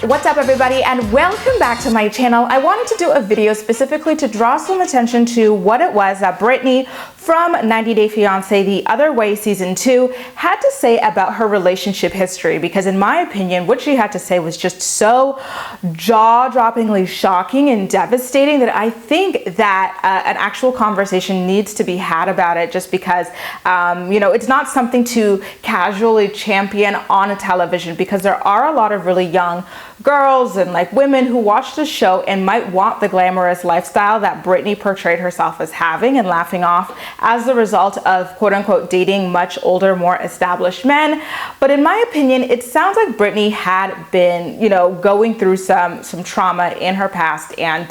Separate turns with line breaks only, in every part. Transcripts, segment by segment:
What's up everybody, and welcome back to my channel. I wanted to do a video specifically to draw some attention to what it was that Brittany from 90 Day Fiance The Other Way Season 2 had to say about her relationship history, because in my opinion what she had to say was just so jaw-droppingly shocking and devastating that I think that an actual conversation needs to be had about it, just because you know, it's not something to casually champion on a television, because there are a lot of really young girls and like women who watch the show and might want the glamorous lifestyle that Brittany portrayed herself as having and laughing off as the result of quote unquote dating much older, more established men. But in my opinion, it sounds like Brittany had been, you know, going through some trauma in her past, and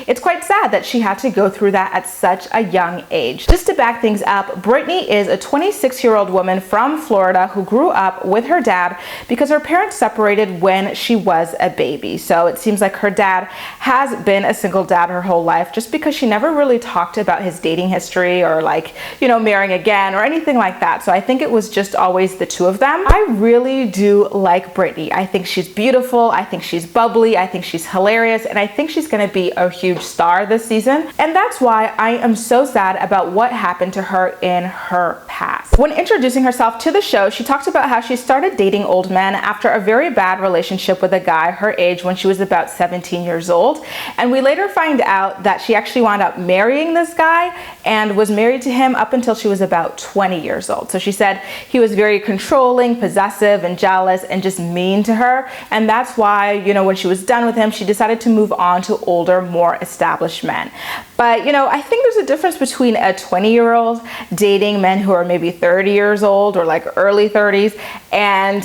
it's quite sad that she had to go through that at such a young age. Just to back things up, Brittany is a 26-year-old woman from Florida who grew up with her dad because her parents separated when she was a baby. So it seems like her dad has been a single dad her whole life, just because she never really talked about his dating history or like, you know, marrying again or anything like that. So I think it was just always the two of them. I really do like Brittany. I think she's beautiful. I think she's bubbly. I think she's hilarious. And I think she's going to be a huge star this season. And that's why I am so sad about what happened to her in her past. When introducing herself to the show, she talked about how she started dating old men after a very bad relationship with a guy her age when she was about 17 years old. And we later find out that she actually wound up marrying this guy and was married to him up until she was about 20 years old. So she said he was very controlling, possessive, and jealous, and just mean to her. And that's why, you know, when she was done with him, she decided to move on to older, more established men. But, you know, I think there's a difference between a 20-year-old dating men who are maybe 30 years old or like early 30s, and,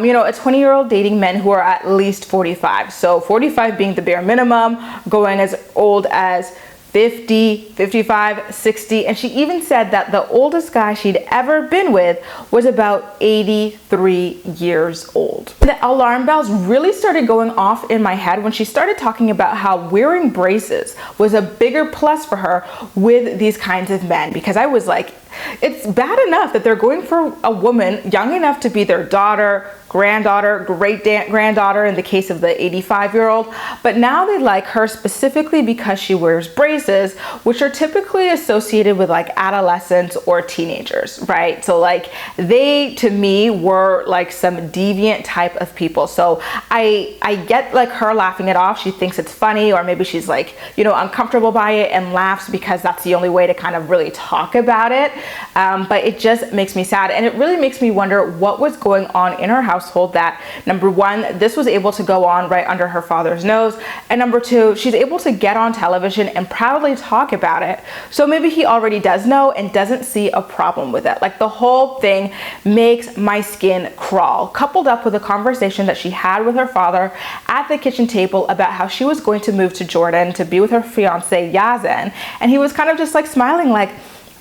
you know, a 20-year-old dating men who are at least 45. So 45 being the bare minimum, going as old as 50, 55, 60, and she even said that the oldest guy she'd ever been with was about 83 years old. The alarm bells really started going off in my head when she started talking about how wearing braces was a bigger plus for her with these kinds of men, because I was like, it's bad enough that they're going for a woman young enough to be their daughter, granddaughter, great-granddaughter in the case of the 85-year-old, but now they like her specifically because she wears braces, which are typically associated with like adolescents or teenagers, right? So like they, to me, were like some deviant type of people. So I get like her laughing it off. She thinks it's funny, or maybe she's like, you know, uncomfortable by it and laughs because that's the only way to kind of really talk about it. But it just makes me sad, and it really makes me wonder what was going on in her household that, number one, this was able to go on right under her father's nose, and number two, she's able to get on television and proudly talk about it. So maybe he already does know and doesn't see a problem with it. Like, the whole thing makes my skin crawl, coupled up with a conversation that she had with her father at the kitchen table about how she was going to move to Jordan to be with her fiance Yazan, and he was kind of just like smiling like,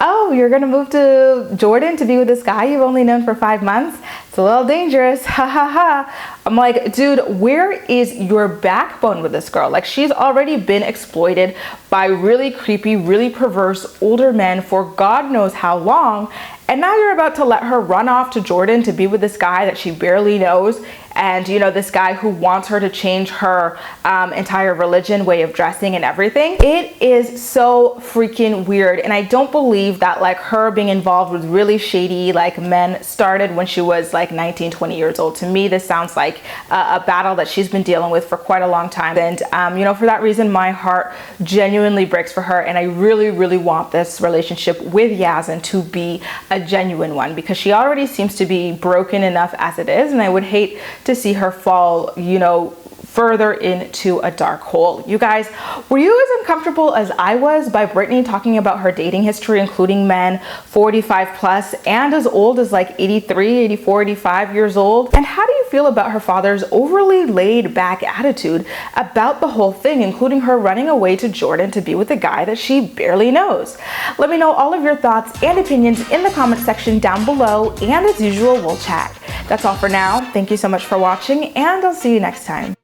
oh, you're gonna move to Jordan to be with this guy you've only known for 5 months? It's a little dangerous, ha ha ha. I'm like, dude, where is your backbone with this girl? Like, she's already been exploited by really creepy, really perverse older men for God knows how long, and now you're about to let her run off to Jordan to be with this guy that she barely knows, and, you know, this guy who wants her to change her entire religion, way of dressing and everything. It is so freaking weird, and I don't believe that like her being involved with really shady like men started when she was like 19, 20 years old. To me, this sounds like a battle that she's been dealing with for quite a long time, and you know, for that reason my heart genuinely breaks for her, and I really, really want this relationship with Yazan to be a genuine one, because she already seems to be broken enough as it is, and I would hate to see her fall, you know, further into a dark hole. You guys, were you as uncomfortable as I was by Brittany talking about her dating history, including men 45 plus and as old as like 83, 84, 85 years old? And how do you feel about her father's overly laid back attitude about the whole thing, including her running away to Jordan to be with a guy that she barely knows? Let me know all of your thoughts and opinions in the comment section down below, and as usual, we'll chat. That's all for now. Thank you so much for watching, and I'll see you next time.